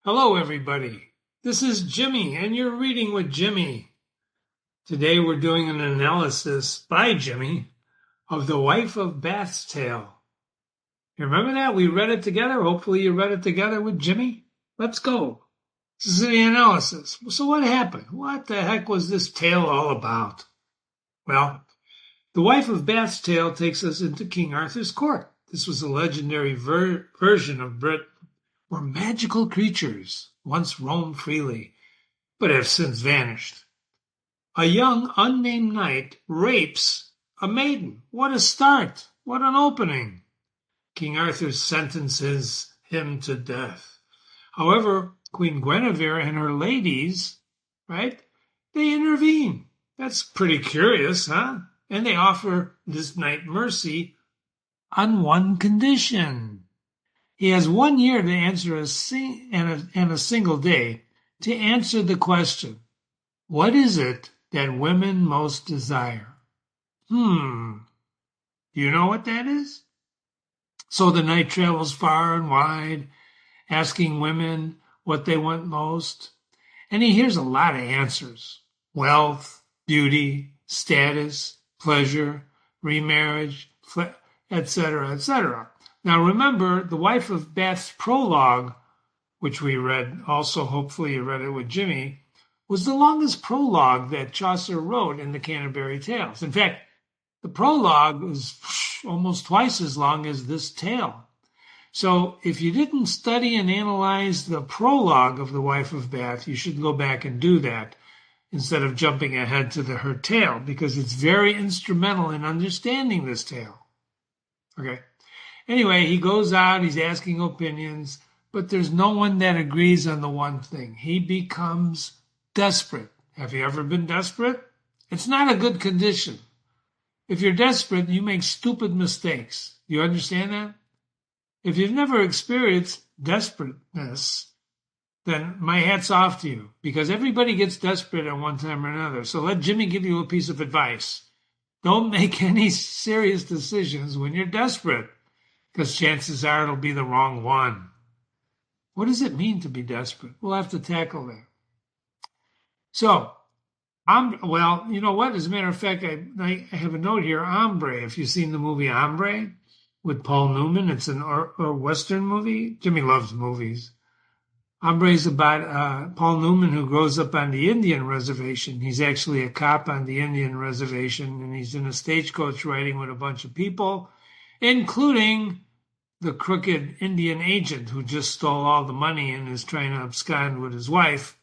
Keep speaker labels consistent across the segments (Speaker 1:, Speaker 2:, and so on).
Speaker 1: Hello, everybody. This is Jimmy, and you're reading with Jimmy. Today we're doing an analysis by Jimmy of The Wife of Bath's Tale. You remember that? We read it together. Hopefully you read it together with Jimmy. Let's go. This is the analysis. So what happened? What the heck was this tale all about? Well, The Wife of Bath's Tale takes us into King Arthur's court. This was a legendary version of Britain where magical creatures once roamed freely, but have since vanished. A young unnamed knight rapes a maiden. What a start! What an opening! King Arthur sentences him to death. However, Queen Guinevere and her ladies, right, they intervene. That's pretty curious, huh? And they offer this knight mercy on one condition. He has 1 year to answer and a single day to answer the question, what is it that women most desire? Do you know what that is? So the knight travels far and wide, asking women what they want most, and he hears a lot of answers. Wealth, beauty, status, pleasure, remarriage, etc., etc. Now remember, The Wife of Bath's prologue, which we read, also hopefully you read it with Jimmy, was the longest prologue that Chaucer wrote in the Canterbury Tales. In fact, the prologue is almost twice as long as this tale. So if you didn't study and analyze the prologue of The Wife of Bath, you should go back and do that instead of jumping ahead to her tale, because it's very instrumental in understanding this tale. Okay. Anyway, he goes out, he's asking opinions, but there's no one that agrees on the one thing. He becomes desperate. Have you ever been desperate? It's not a good condition. If you're desperate, you make stupid mistakes. You understand that? If you've never experienced desperateness, then my hat's off to you, because everybody gets desperate at one time or another. So let Jimmy give you a piece of advice. Don't make any serious decisions when you're desperate, because chances are it'll be the wrong one. What does it mean to be desperate? We'll have to tackle that. So, well, you know what? As a matter of fact, I have a note here, Hombre. If you've seen the movie Hombre with Paul Newman, it's a Western movie. Jimmy loves movies. Hombre is about Paul Newman, who grows up on the Indian reservation. He's actually a cop on the Indian reservation, and he's in a stagecoach riding with a bunch of people, including the crooked Indian agent who just stole all the money and is trying to abscond with his wife.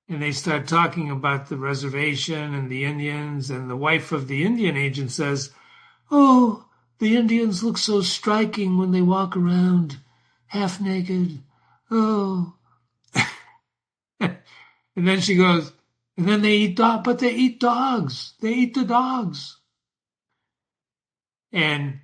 Speaker 1: And they start talking about the reservation and the Indians, and the wife of the Indian agent says, "Oh, the Indians look so striking when they walk around half naked. Oh." And then she goes, and then they eat dogs, but they eat dogs. They eat the dogs. And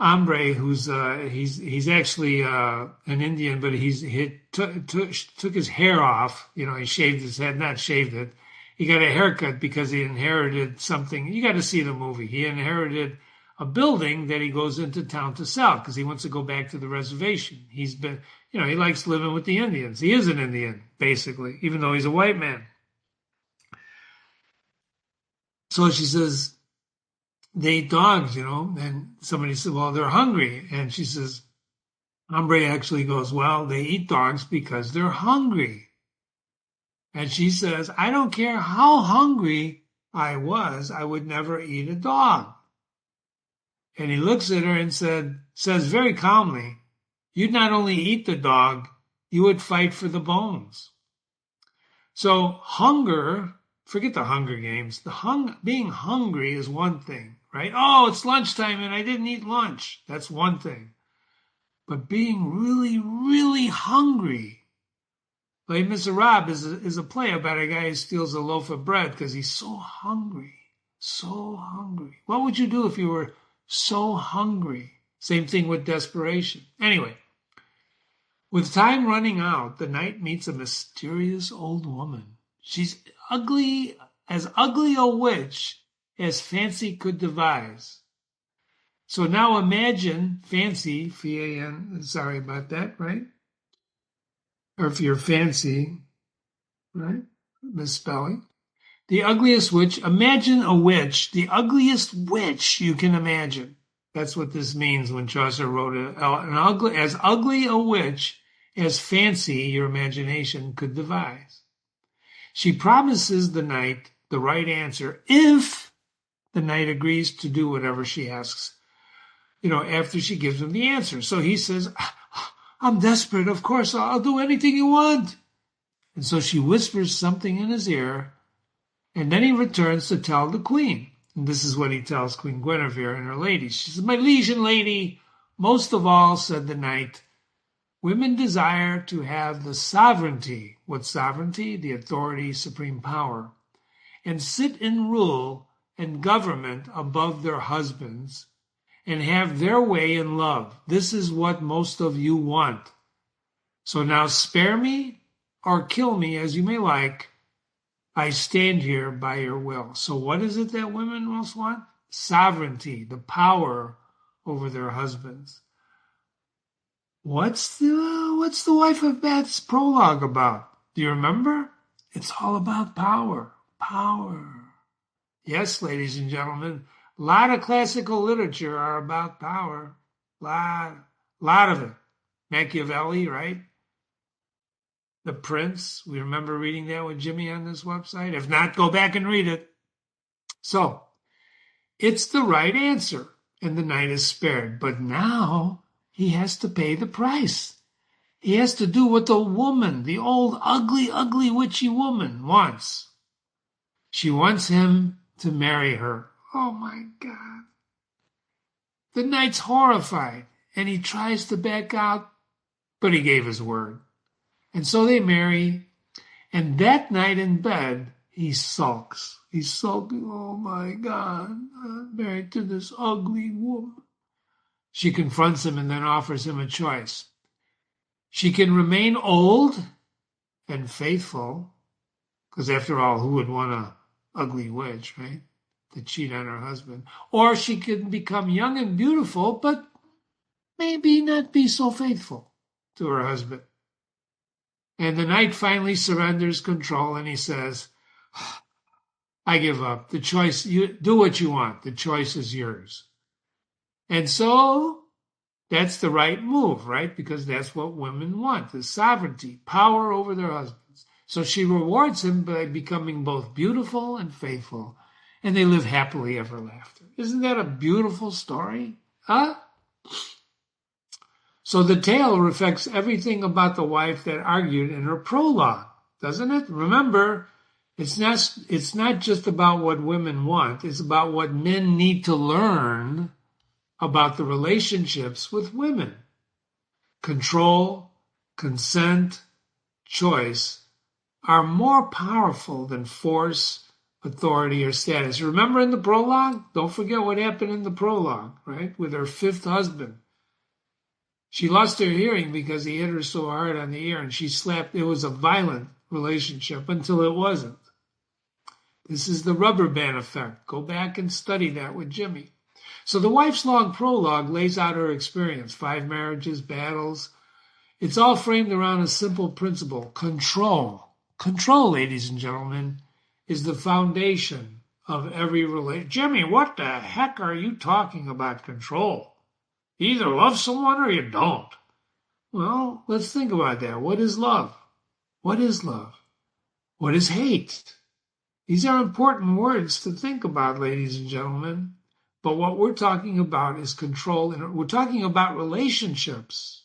Speaker 1: Hombre, who's he's actually an Indian, but he took his hair off. You know, he shaved his head, not shaved it. He got a haircut because he inherited something. You got to see the movie. He inherited a building that he goes into town to sell because he wants to go back to the reservation. He's been, you know, he likes living with the Indians. He is an Indian, basically, even though he's a white man. So she says, they eat dogs, you know, and somebody said, well, they're hungry. And she says, Hombre actually goes, well, they eat dogs because they're hungry. And she says, I don't care how hungry I was, I would never eat a dog. And he looks at her and says very calmly, you'd not only eat the dog, you would fight for the bones. So hunger, forget the Hunger Games. Being hungry is one thing, right? Oh, it's lunchtime and I didn't eat lunch. That's one thing. But being really, really hungry, Les Miserables is a play about a guy who steals a loaf of bread because he's so hungry, so hungry. What would you do if you were so hungry? Same thing with desperation. Anyway, with time running out, the knight meets a mysterious old woman. She's as ugly a witch as fancy could devise. So now imagine fancy, F-A-N, sorry about that, right? or if you're fancy, right? Misspelling. The ugliest witch. Imagine a witch, the ugliest witch you can imagine. That's what this means when Chaucer wrote as ugly a witch as fancy your imagination could devise. She promises the knight the right answer if the knight agrees to do whatever she asks, after she gives him the answer. So he says, I'm desperate. Of course, I'll do anything you want. And so she whispers something in his ear, and then he returns to tell the queen. And this is what he tells Queen Guinevere and her ladies. She says, my liege and lady, most of all, said the knight, women desire to have the sovereignty. What sovereignty? The authority, supreme power. And sit and rule and government above their husbands and have their way in love. This is what most of you want. So now spare me or kill me as you may like. I stand here by your will. So what is it that women most want? Sovereignty, the power over their husbands. What's the Wife of Bath's prologue about? Do you remember? It's all about power. Power. Yes, ladies and gentlemen, a lot of classical literature are about power. Lot of it. Machiavelli, right? The Prince. We remember reading that with Jimmy on this website. If not, go back and read it. So, it's the right answer, and the knight is spared. But now he has to pay the price. He has to do what the woman, the old ugly, ugly, witchy woman, wants. She wants him to marry her. Oh my God. The knight's horrified, and he tries to back out, but he gave his word. And so they marry, and that night in bed, he sulks. He's sulking, oh my God, I'm married to this ugly woman. She confronts him and then offers him a choice. She can remain old and faithful, because after all, who would want an ugly witch, right, to cheat on her husband? Or she can become young and beautiful, but maybe not be so faithful to her husband. And the knight finally surrenders control and he says, I give up. The choice, you do what you want. The choice is yours. And so that's the right move, right? Because that's what women want, the sovereignty, power over their husbands. So she rewards him by becoming both beautiful and faithful, and they live happily ever after. Isn't that a beautiful story? Huh? So the tale reflects everything about the wife that argued in her prologue, doesn't it? Remember, it's not just about what women want, it's about what men need to learn about the relationships with women. Control, consent, choice are more powerful than force, authority, or status. Remember in the prologue? Don't forget what happened in the prologue, right? With her fifth husband. She lost her hearing because he hit her so hard on the ear and she slapped. It was a violent relationship until it wasn't. This is the rubber band effect. Go back and study that with Jimmy. So the wife's long prologue lays out her experience, 5 marriages, battles. It's all framed around a simple principle, control. Control, ladies and gentlemen, is the foundation of every relationship. Jimmy, what the heck are you talking about control? You either love someone or you don't. Well, let's think about that. What is love? What is love? What is hate? These are important words to think about, ladies and gentlemen. But what we're talking about is control, and we're talking about relationships.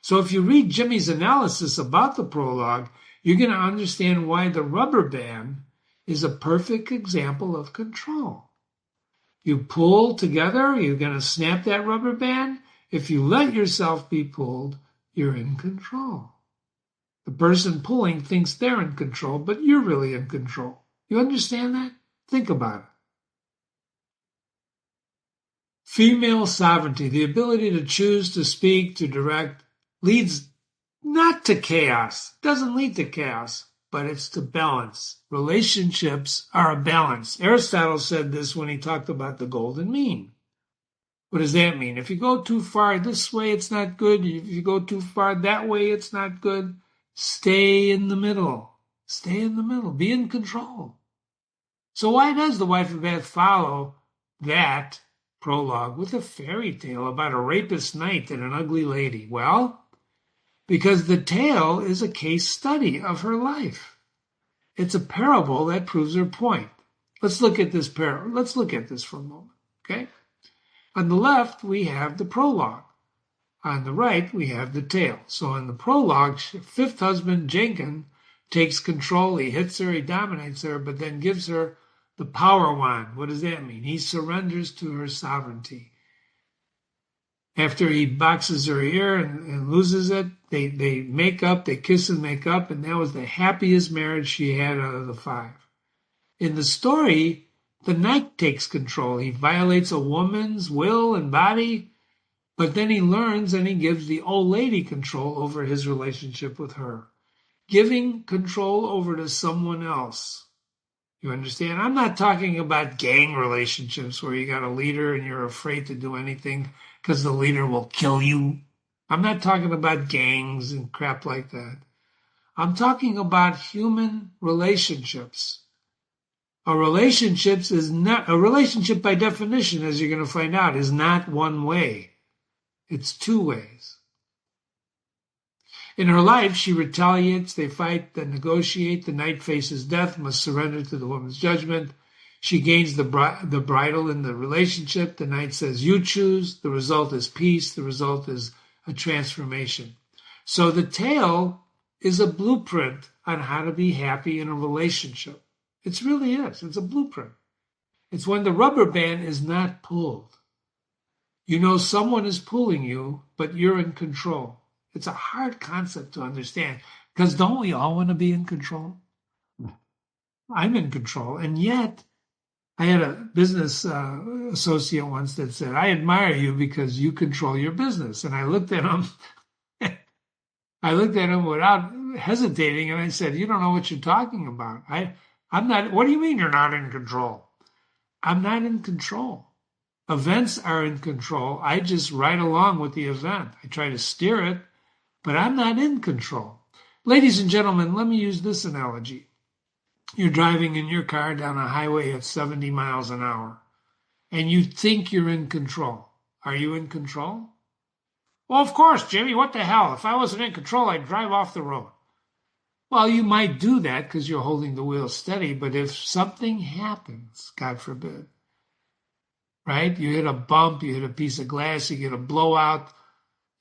Speaker 1: So if you read Jimmy's analysis about the prologue, you're going to understand why the rubber band is a perfect example of control. You pull together, you're going to snap that rubber band. If you let yourself be pulled, you're in control. The person pulling thinks they're in control, but you're really in control. You understand that? Think about it. Female sovereignty, the ability to choose, to speak, to direct, leads not to chaos. It doesn't lead to chaos, but it's to balance. Relationships are a balance. Aristotle said this when he talked about the golden mean. What does that mean? If you go too far this way, it's not good. If you go too far that way, it's not good. Stay in the middle. Stay in the middle. Be in control. So why does The Wife of Bath follow that prologue with a fairy tale about a rapist knight and an ugly lady? Well, because the tale is a case study of her life. It's a parable that proves her point. Let's look at this parable. Let's look at this for a moment, okay? On the left, we have the prologue. On the right, we have the tale. So in the prologue, fifth husband, Jenkin, takes control. He hits her, he dominates her, but then gives her the power wand. What does that mean? He surrenders to her sovereignty. After he boxes her ear and loses it, they make up, they kiss and make up, and that was the happiest marriage she had out of the 5. In the story, the knight takes control. He violates a woman's will and body, but then he learns and he gives the old lady control over his relationship with her, giving control over to someone else. You understand? I'm not talking about gang relationships where you got a leader and you're afraid to do anything because the leader will kill you. I'm not talking about gangs and crap like that. I'm talking about human relationships. A relationship by definition, as you're going to find out, is not one way. It's 2 ways. In her life, she retaliates, they fight, then negotiate. The knight faces death, must surrender to the woman's judgment. She gains the bridle in the relationship. The knight says, you choose. The result is peace. The result is a transformation. So the tale is a blueprint on how to be happy in a relationship. It really is. It's a blueprint. It's when the rubber band is not pulled. You know someone is pulling you, but you're in control. It's a hard concept to understand because don't we all want to be in control? I'm in control. And yet I had a business associate once that said, I admire you because you control your business. And I looked at him. Without hesitating. And I said, you don't know what you're talking about. I'm not. What do you mean you're not in control? I'm not in control. Events are in control. I just ride along with the event. I try to steer it, but I'm not in control. Ladies and gentlemen, let me use this analogy. You're driving in your car down a highway at 70 miles an hour, and you think you're in control. Are you in control? Well, of course, Jimmy, what the hell? If I wasn't in control, I'd drive off the road. Well, you might do that because you're holding the wheel steady, but if something happens, God forbid, right? You hit a bump, you hit a piece of glass, you get a blowout,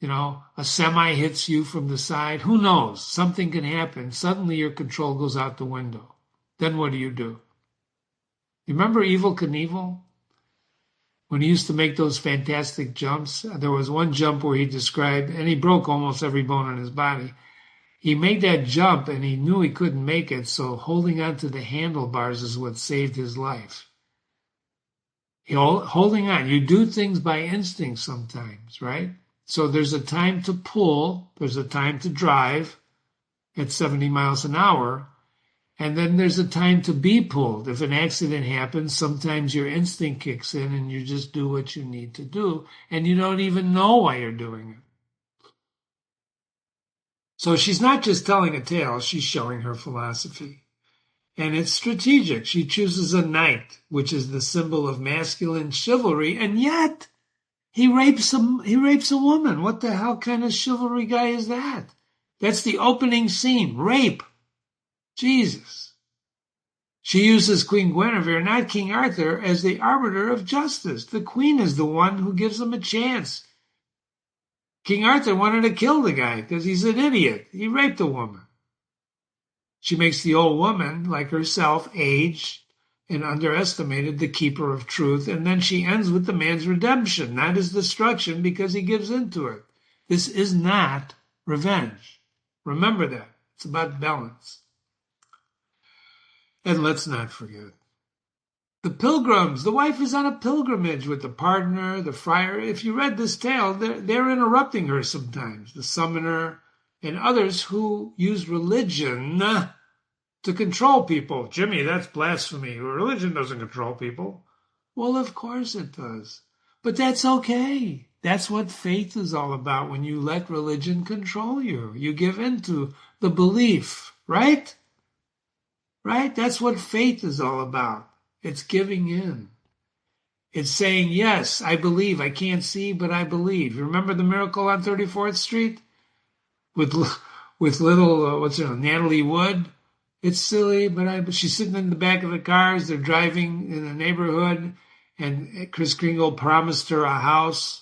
Speaker 1: a semi hits you from the side. Who knows? Something can happen. Suddenly your control goes out the window. Then what do? You remember Evel Knievel? When he used to make those fantastic jumps, there was one jump where he described, and he broke almost every bone in his body. He made that jump and he knew he couldn't make it, so holding onto the handlebars is what saved his life. Holding on. You do things by instinct sometimes, right? So there's a time to pull, there's a time to drive at 70 miles an hour, and then there's a time to be pulled. If an accident happens, sometimes your instinct kicks in and you just do what you need to do, and you don't even know why you're doing it. So she's not just telling a tale, she's showing her philosophy. And it's strategic. She chooses a knight, which is the symbol of masculine chivalry, and yet he rapes a woman. What the hell kind of chivalry guy is that? That's the opening scene, rape. Jesus. She uses Queen Guinevere, not King Arthur, as the arbiter of justice. The queen is the one who gives him a chance. King Arthur wanted to kill the guy because he's an idiot. He raped a woman. She makes the old woman, like herself, aged and underestimated, the keeper of truth, and then she ends with the man's redemption, not his destruction, because he gives into it. This is not revenge. Remember that. It's about balance. And let's not forget the pilgrims. The wife is on a pilgrimage with the pardoner, the friar. If you read this tale, they're interrupting her sometimes, the summoner, and others who use religion to control people. Jimmy, that's blasphemy. Religion doesn't control people. Well, of course it does. But that's okay. That's what faith is all about when you let religion control you. You give in to the belief, right? Right? That's what faith is all about. It's giving in. It's saying, yes, I believe. I can't see, but I believe. You remember the miracle on 34th Street with little, what's her name, Natalie Wood? It's silly, but she's sitting in the back of the cars. They're driving in the neighborhood, and Kris Kringle promised her a house.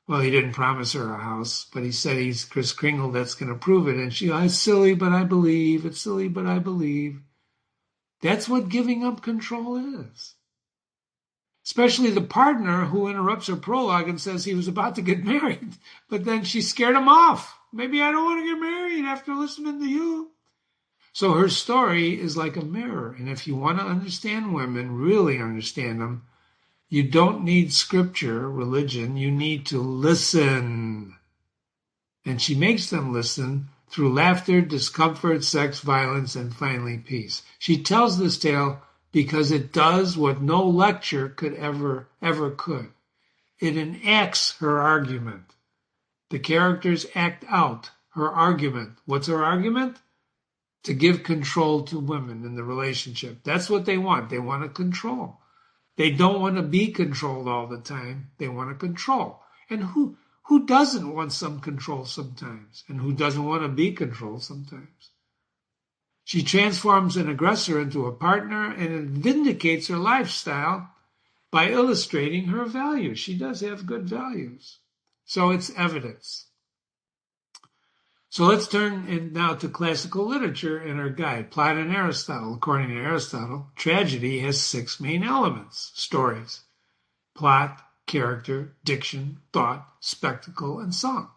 Speaker 1: Well, he didn't promise her a house, but he said he's Kris Kringle that's going to prove it. And she, it's silly, but I believe. It's silly, but I believe. That's what giving up control is. Especially the partner who interrupts her prologue and says he was about to get married, but then she scared him off. Maybe I don't want to get married after listening to you. So her story is like a mirror. And if you want to understand women, really understand them, you don't need scripture, religion. You need to listen. And she makes them listen through laughter, discomfort, sex, violence, and finally peace. She tells this tale because it does what no lecture could ever could. It enacts her argument. The characters act out her argument. What's her argument? To give control to women in the relationship. That's what they want. They want to control. They don't want to be controlled all the time. They want to control. And who doesn't want some control sometimes? And who doesn't want to be controlled sometimes? She transforms an aggressor into a partner, and it vindicates her lifestyle by illustrating her values. She does have good values. So it's evidence. So let's turn now to classical literature in our guide, Plot and Aristotle. According to Aristotle, tragedy has 6 main elements: stories, plot, character, diction, thought, spectacle, and song,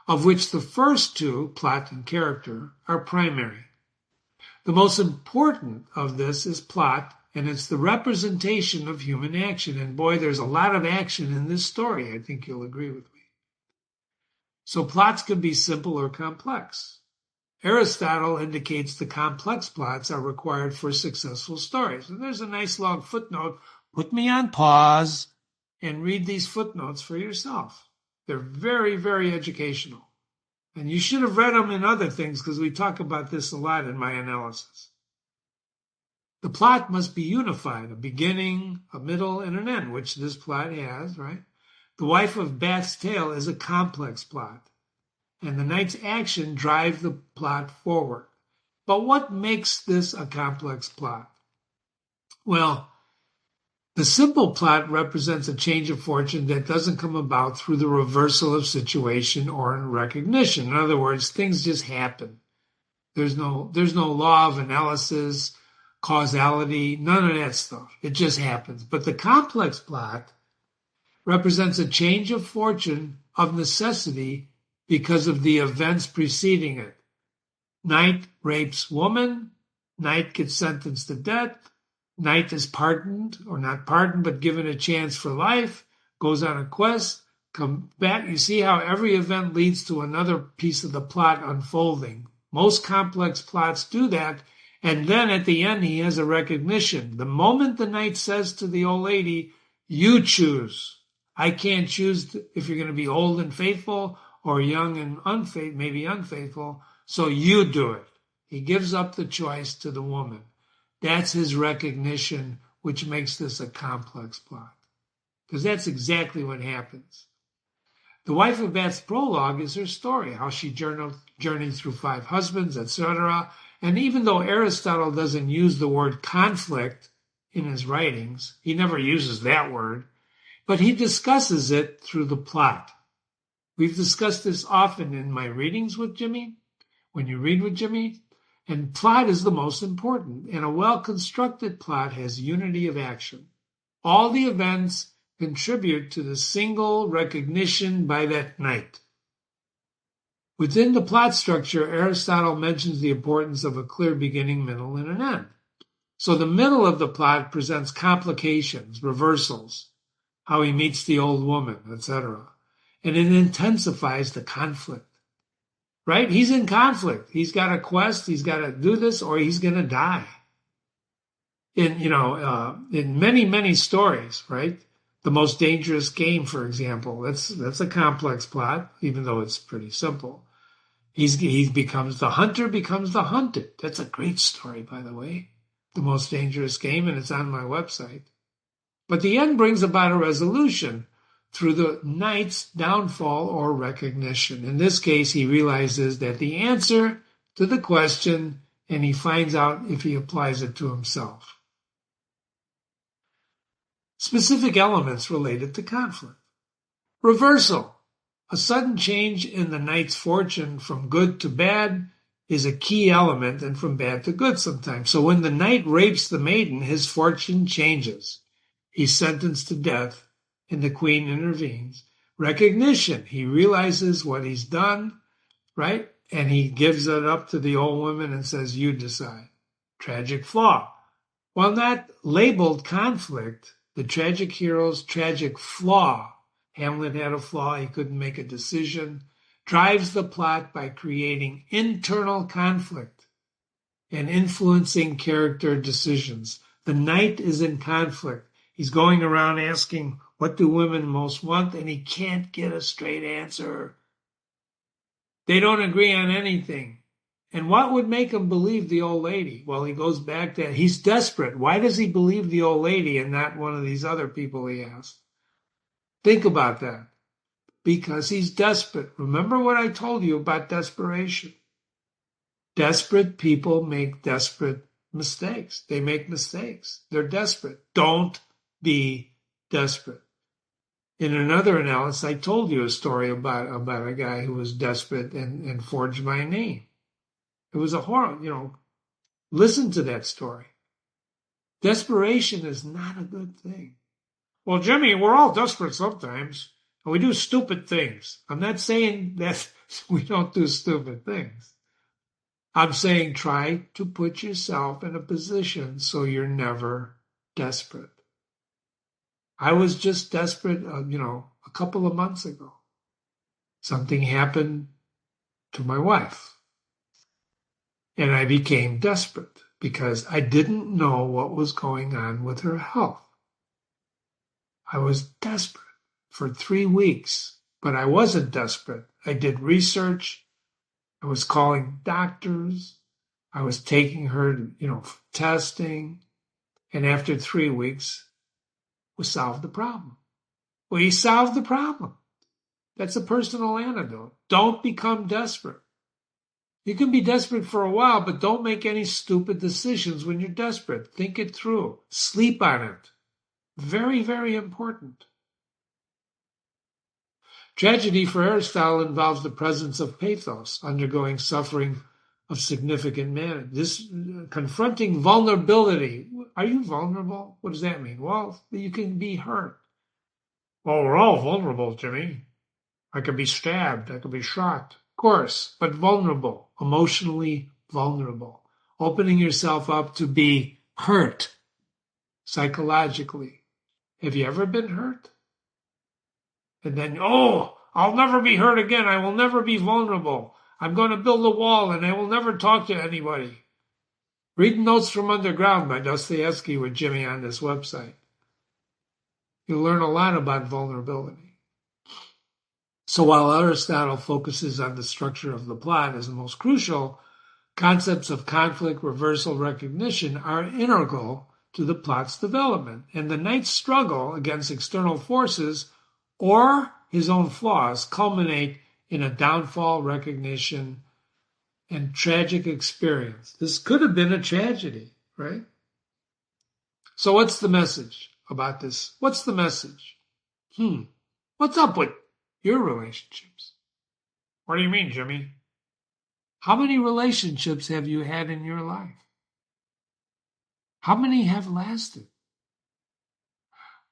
Speaker 1: of which the first 2, plot and character, are primary. The most important of this is plot, and it's the representation of human action. And boy, there's a lot of action in this story. I think you'll agree with me. So plots can be simple or complex. Aristotle indicates the complex plots are required for successful stories. And there's a nice long footnote. Put me on pause and read these footnotes for yourself. They're very, very educational. And you should have read them in other things because we talk about this a lot in my analysis. The plot must be unified, a beginning, a middle, and an end, which this plot has, right? The Wife of Bath's Tale is a complex plot, and the knight's action drive the plot forward. But what makes this a complex plot? Well, the simple plot represents a change of fortune that doesn't come about through the reversal of situation or in recognition. In other words, things just happen. There's no law of analysis, causality, none of that stuff. It just happens. But the complex plot represents a change of fortune of necessity because of the events preceding it. Knight rapes woman, knight gets sentenced to death, knight is pardoned, or not pardoned, but given a chance for life, goes on a quest, come back. You see how every event leads to another piece of the plot unfolding. Most complex plots do that, and then at the end he has a recognition. The moment the knight says to the old lady, you choose. I can't choose if you're going to be old and faithful or young and maybe unfaithful, so you do it. He gives up the choice to the woman. That's his recognition, which makes this a complex plot. Because that's exactly what happens. The Wife of Bath's prologue is her story, how she journeyed through 5 husbands, etc. And even though Aristotle doesn't use the word conflict in his writings, he never uses that word, but he discusses it through the plot. We've discussed this often in my readings with Jimmy, when you read with Jimmy, and plot is the most important, and a well-constructed plot has unity of action. All the events contribute to the single recognition by that knight. Within the plot structure, Aristotle mentions the importance of a clear beginning, middle, and an end. So the middle of the plot presents complications, reversals, how he meets the old woman, etc. And it intensifies the conflict. Right? He's in conflict. He's got a quest. He's got to do this or he's going to die. In many, many stories, right? The Most Dangerous Game, for example, that's a complex plot, even though it's pretty simple. He becomes the hunter, becomes the hunted. That's a great story, by the way. The Most Dangerous Game, and it's on my website. But the end brings about a resolution through the knight's downfall or recognition. In this case, he realizes that the answer to the question, and he finds out if he applies it to himself. Specific elements related to conflict. Reversal. A sudden change in the knight's fortune from good to bad is a key element, and from bad to good sometimes. So when the knight rapes the maiden, his fortune changes. He's sentenced to death, and the queen intervenes. Recognition. He realizes what he's done, right? And he gives it up to the old woman and says, you decide. Tragic flaw. While not labeled conflict, the tragic hero's tragic flaw, Hamlet had a flaw, he couldn't make a decision, drives the plot by creating internal conflict and influencing character decisions. The knight is in conflict. He's going around asking, what do women most want? And he can't get a straight answer. They don't agree on anything. And what would make him believe the old lady? Well, he goes back to, he's desperate. Why does he believe the old lady and not one of these other people he asked? Think about that. Because he's desperate. Remember what I told you about desperation. Desperate people make desperate mistakes. They make mistakes. They're desperate. Don't be desperate. In another analysis, I told you a story about a guy who was desperate and forged my name. It was a horror, listen to that story. Desperation is not a good thing. Well, Jimmy, we're all desperate sometimes, and we do stupid things. I'm not saying that we don't do stupid things. I'm saying try to put yourself in a position so you're never desperate. I was just desperate, a couple of months ago. Something happened to my wife. And I became desperate because I didn't know what was going on with her health. I was desperate for 3 weeks, but I wasn't desperate. I did research. I was calling doctors. I was taking her to, testing. And after 3 weeks, we solved the problem. We solved the problem. That's a personal antidote. Don't become desperate. You can be desperate for a while, but don't make any stupid decisions when you're desperate. Think it through. Sleep on it. Very, very important. Tragedy for Aristotle involves the presence of pathos, undergoing suffering of significant manner. This confronting vulnerability. Are you vulnerable? What does that mean? Well, you can be hurt. Well, we're all vulnerable, Jimmy. I could be stabbed. I could be shot. Of course, but vulnerable, emotionally vulnerable. Opening yourself up to be hurt psychologically. Have you ever been hurt? And then, I'll never be hurt again. I will never be vulnerable. I'm going to build a wall and I will never talk to anybody. Read Notes from Underground by Dostoevsky with Jimmy on this website. You'll learn a lot about vulnerability. So while Aristotle focuses on the structure of the plot as the most crucial, concepts of conflict, reversal, recognition are integral to the plot's development. And the knight's struggle against external forces or his own flaws culminate in a downfall, recognition, and tragic experience. This could have been a tragedy, right? So what's the message about this? What's the message? What's up with your relationships? What do you mean, Jimmy? How many relationships have you had in your life? How many have lasted?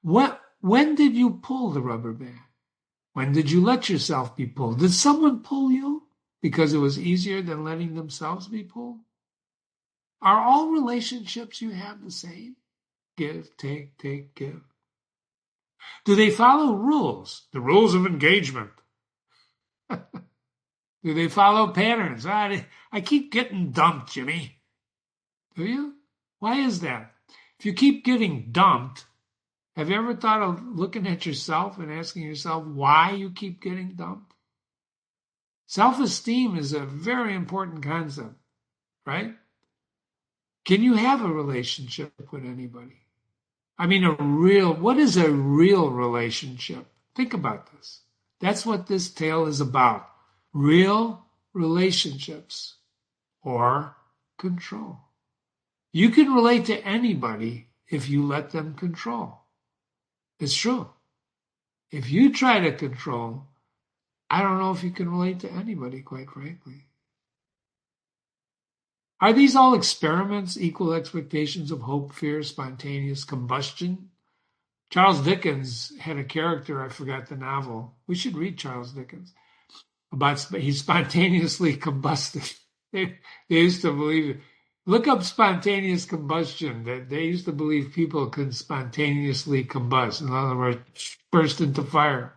Speaker 1: When did you pull the rubber band? When did you let yourself be pulled? Did someone pull you because it was easier than letting themselves be pulled? Are all relationships you have the same? Give, take, give. Do they follow rules? The rules of engagement. Do they follow patterns? I keep getting dumped, Jimmy. Do you? Why is that? If you keep getting dumped, have you ever thought of looking at yourself and asking yourself why you keep getting dumped? Self-esteem is a very important concept, right? Can you have a relationship with anybody? I mean, what is a real relationship? Think about this. That's what this tale is about. Real relationships or control. You can relate to anybody if you let them control. It's true. If you try to control, I don't know if you can relate to anybody, quite frankly. Are these all experiments, equal expectations of hope, fear, spontaneous combustion? Charles Dickens had a character, I forgot the novel. We should read Charles Dickens. He spontaneously combusted. They used to believe it. Look up spontaneous combustion. They used to believe people can spontaneously combust. In other words, burst into fire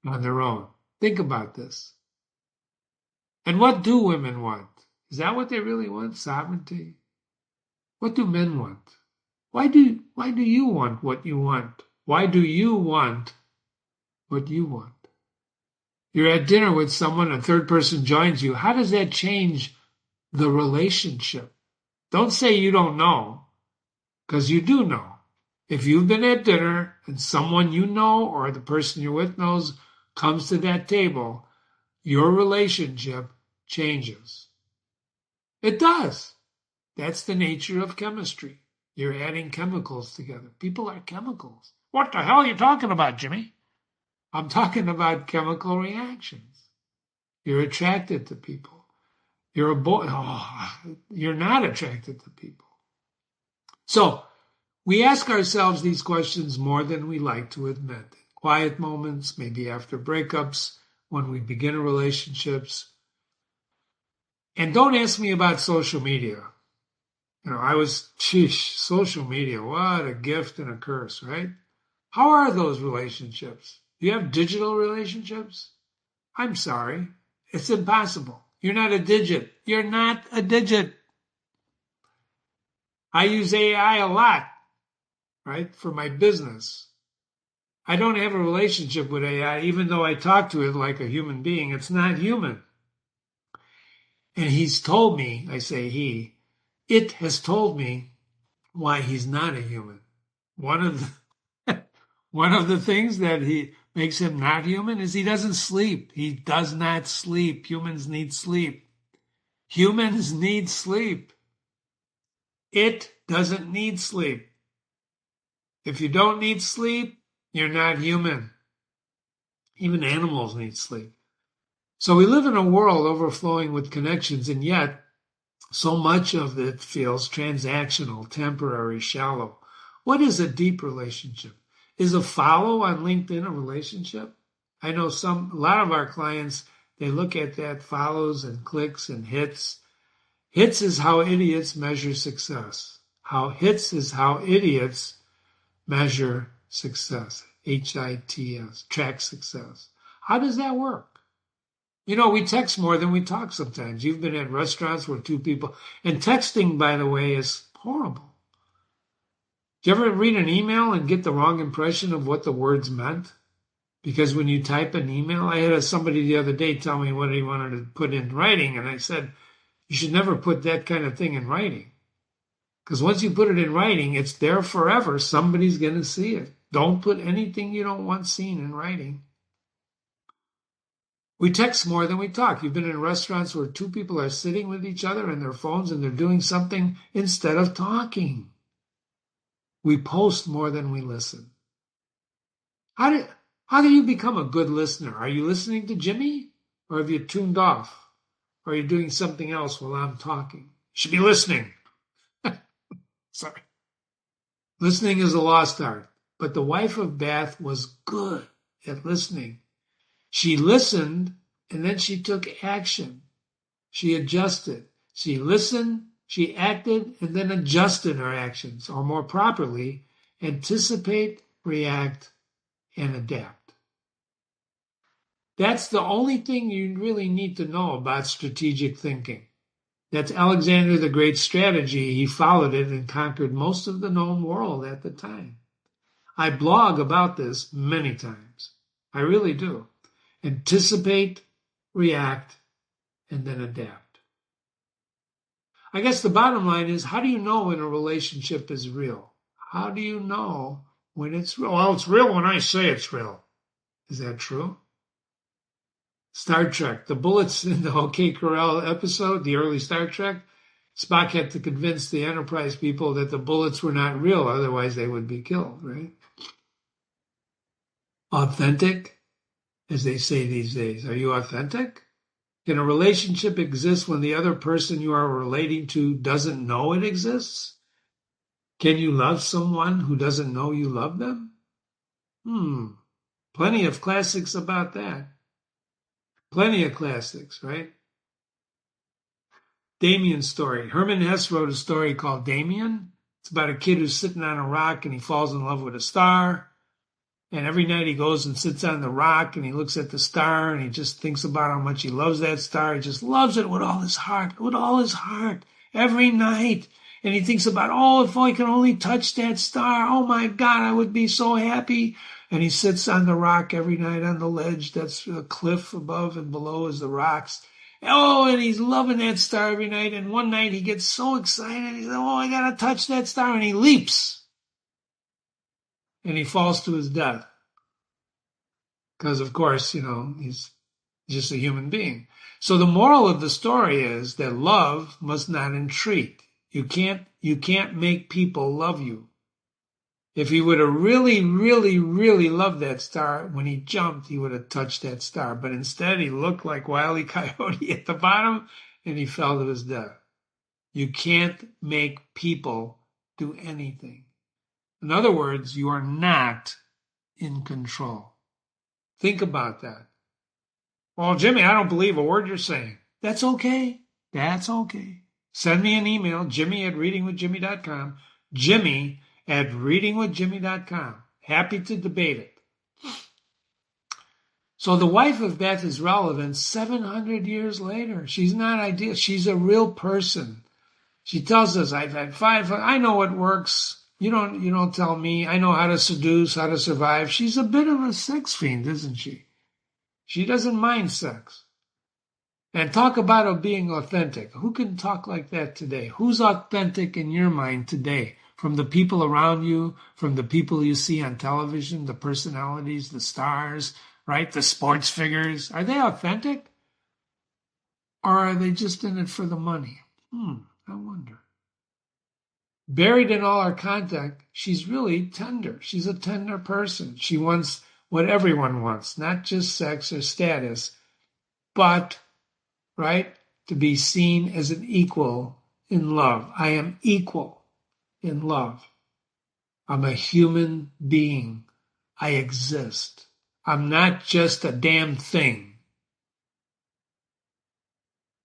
Speaker 1: on their own. Think about this. And what do women want? Is that what they really want? Sovereignty? What do men want? Why do you want what you want? Why do you want what you want? You're at dinner with someone, a third person joins you. How does that change the relationship? Don't say you don't know, because you do know. If you've been at dinner and someone you know or the person you're with knows comes to that table, your relationship changes. It does. That's the nature of chemistry. You're adding chemicals together. People are chemicals. What the hell are you talking about, Jimmy? I'm talking about chemical reactions. You're attracted to people. You're a boy. Oh, you're not attracted to people. So we ask ourselves these questions more than we like to admit. Quiet moments, maybe after breakups, when we begin relationships. And don't ask me about social media. Social media, what a gift and a curse, right? How are those relationships? Do you have digital relationships? I'm sorry. It's impossible. You're not a digit. You're not a digit. I use AI a lot, right, for my business. I don't have a relationship with AI, even though I talk to it like a human being. It's not human. And he's told me, I say it has told me why he's not a human. One of the things that he makes him not human is he doesn't sleep. He does not sleep. Humans need sleep. Humans need sleep. It doesn't need sleep. If you don't need sleep, you're not human. Even animals need sleep. So we live in a world overflowing with connections, and yet so much of it feels transactional, temporary, shallow. What is a deep relationship? Is a follow on LinkedIn a relationship? I know a lot of our clients, they look at that follows and clicks and hits. Hits is how idiots measure success. Hits is how idiots measure success. HITS, track success. How does that work? We text more than we talk sometimes. You've been at restaurants where two people, and texting, by the way, is horrible. Do you ever read an email and get the wrong impression of what the words meant? Because when you type an email, I had somebody the other day tell me what he wanted to put in writing, and I said, you should never put that kind of thing in writing. Because once you put it in writing, it's there forever. Somebody's going to see it. Don't put anything you don't want seen in writing. We text more than we talk. You've been in restaurants where two people are sitting with each other and their phones and they're doing something instead of talking. We post more than we listen. How do you become a good listener? Are you listening to Jimmy? Or have you tuned off? Or are you doing something else while I'm talking? You should be listening. Sorry. Listening is a lost art. But the wife of Bath was good at listening. She listened, and then she took action. She adjusted. She listened, she acted, and then adjusted her actions, or more properly, anticipate, react, and adapt. That's the only thing you really need to know about strategic thinking. That's Alexander the Great's strategy. He followed it and conquered most of the known world at the time. I blog about this many times. I really do. Anticipate, react, and then adapt. I guess the bottom line is, how do you know when a relationship is real? How do you know when it's real? Well, it's real when I say it's real. Is that true? Star Trek, the bullets in the OK Corral episode, the early Star Trek, Spock had to convince the Enterprise people that the bullets were not real, otherwise they would be killed, right? Authentic, as they say these days. Are you authentic? Can a relationship exist when the other person you are relating to doesn't know it exists? Can you love someone who doesn't know you love them? Plenty of classics about that. Plenty of classics, right? Damien's story. Herman Hesse wrote a story called Damien. It's about a kid who's sitting on a rock and he falls in love with a star. And every night he goes and sits on the rock and he looks at the star and he just thinks about how much he loves that star. He just loves it with all his heart, every night. And he thinks about, oh, if I can only touch that star, oh my God, I would be so happy. And he sits on the rock every night on the ledge. That's a cliff above and below is the rocks. Oh, and he's loving that star every night. And one night he gets so excited. He says, oh, I got to touch that star. And he leaps. And he falls to his death. Because, of course, he's just a human being. So the moral of the story is that love must not entreat. You can't make people love you. If he would have really, really, really loved that star, when he jumped, he would have touched that star. But instead, he looked like Wile E. Coyote at the bottom, and he fell to his death. You can't make people do anything. In other words, you are not in control. Think about that. Well, Jimmy, I don't believe a word you're saying. That's okay. That's okay. Send me an email, jimmy@readingwithjimmy.com, jimmy@readingwithjimmy.com. Happy to debate it. So the wife of Beth is relevant 700 years later. She's not ideal. She's a real person. She tells us, I've had 5, I know what works. You don't tell me. I know how to seduce, how to survive. She's a bit of a sex fiend, isn't she? She doesn't mind sex. And talk about being authentic. Who can talk like that today? Who's authentic in your mind today? From the people around you, from the people you see on television, the personalities, the stars, right? The sports figures. Are they authentic? Or are they just in it for the money? I wonder. Buried in all our contact, she's really tender. She's a tender person. She wants what everyone wants, not just sex or status, but right? To be seen as an equal in love. I am equal in love. I'm a human being. I exist. I'm not just a damn thing.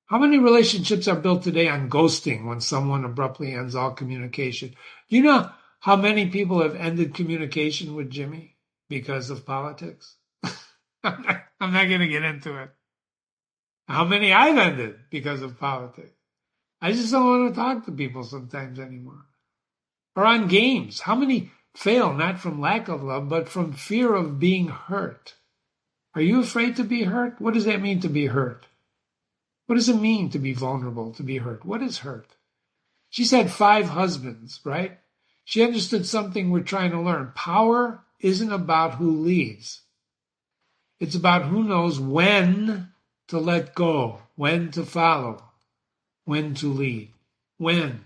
Speaker 1: How many relationships are built today on ghosting when someone abruptly ends all communication? Do you know how many people have ended communication with Jimmy because of politics? I'm not going to get into it. How many I've ended because of politics. I just don't want to talk to people sometimes anymore. Or on games. How many fail not from lack of love, but from fear of being hurt? Are you afraid to be hurt? What does that mean to be hurt? What does it mean to be vulnerable, to be hurt? What is hurt? She's had 5 husbands, right? She understood something we're trying to learn. Power isn't about who leads. It's about who knows when to let go, when to follow, when to lead. When?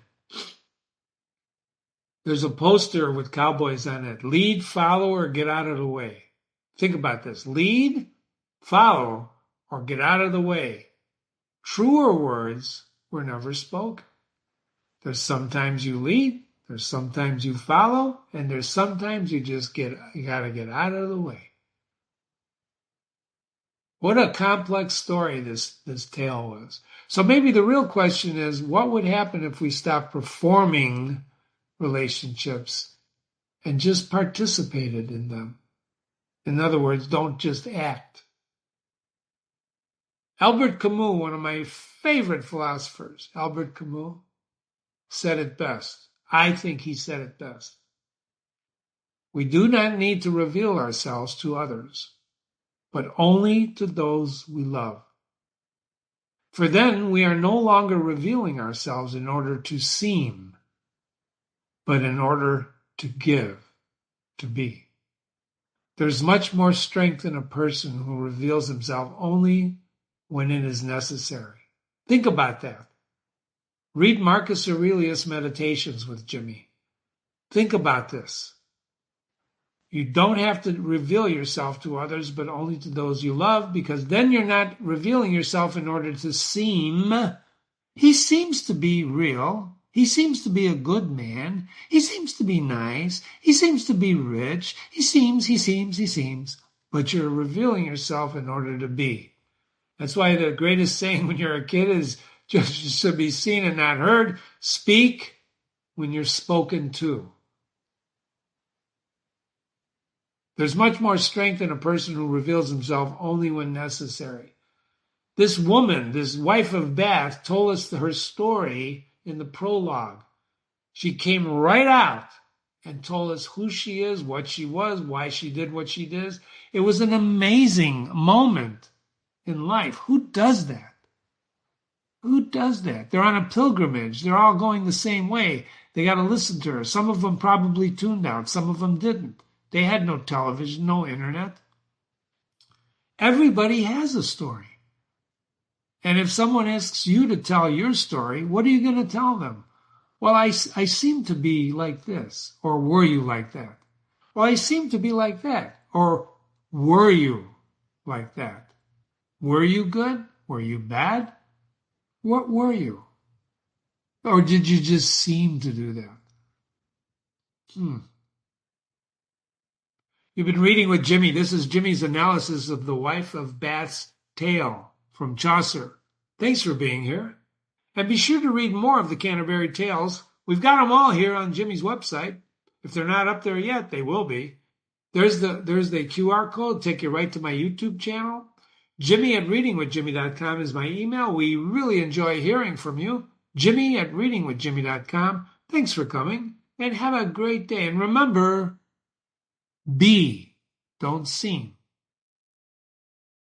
Speaker 1: There's a poster with cowboys on it. Lead, follow, or get out of the way. Think about this. Lead, follow, or get out of the way. Truer words were never spoken. There's sometimes you lead, there's sometimes you follow, and there's sometimes you gotta get out of the way. What a complex story this tale was. So maybe the real question is, what would happen if we stopped performing relationships and just participated in them? In other words, don't just act. Albert Camus, one of my favorite philosophers, Albert Camus, said it best. I think he said it best. We do not need to reveal ourselves to others, but only to those we love. For then we are no longer revealing ourselves in order to seem, but in order to give, to be. There's much more strength in a person who reveals himself only when it is necessary. Think about that. Read Marcus Aurelius' Meditations with Jimmy. Think about this. You don't have to reveal yourself to others, but only to those you love, because then you're not revealing yourself in order to seem. He seems to be real. He seems to be a good man. He seems to be nice. He seems to be rich. He seems. But you're revealing yourself in order to be. That's why the greatest saying when you're a kid is just to be seen and not heard. Speak when you're spoken to. There's much more strength in a person who reveals himself only when necessary. This woman, this wife of Bath, told us her story in the prologue. She came right out and told us who she is, what she was, why she did what she did. It was an amazing moment in life. Who does that? Who does that? They're on a pilgrimage. They're all going the same way. They got to listen to her. Some of them probably tuned out. Some of them didn't. They had no television, no internet. Everybody has a story. And if someone asks you to tell your story, what are you going to tell them? Well, I seem to be like this. Or were you like that? Well, I seem to be like that. Or were you like that? Were you good? Were you bad? What were you? Or did you just seem to do that? You've been reading with Jimmy. This is Jimmy's analysis of The Wife of Bath's Tale from Chaucer. Thanks for being here. And be sure to read more of the Canterbury Tales. We've got them all here on Jimmy's website. If they're not up there yet, they will be. There's the QR code. Take you right to my YouTube channel. Jimmy@readingwithjimmy.com is my email. We really enjoy hearing from you. Jimmy@readingwithjimmy.com. Thanks for coming and have a great day. And remember, be, don't seem.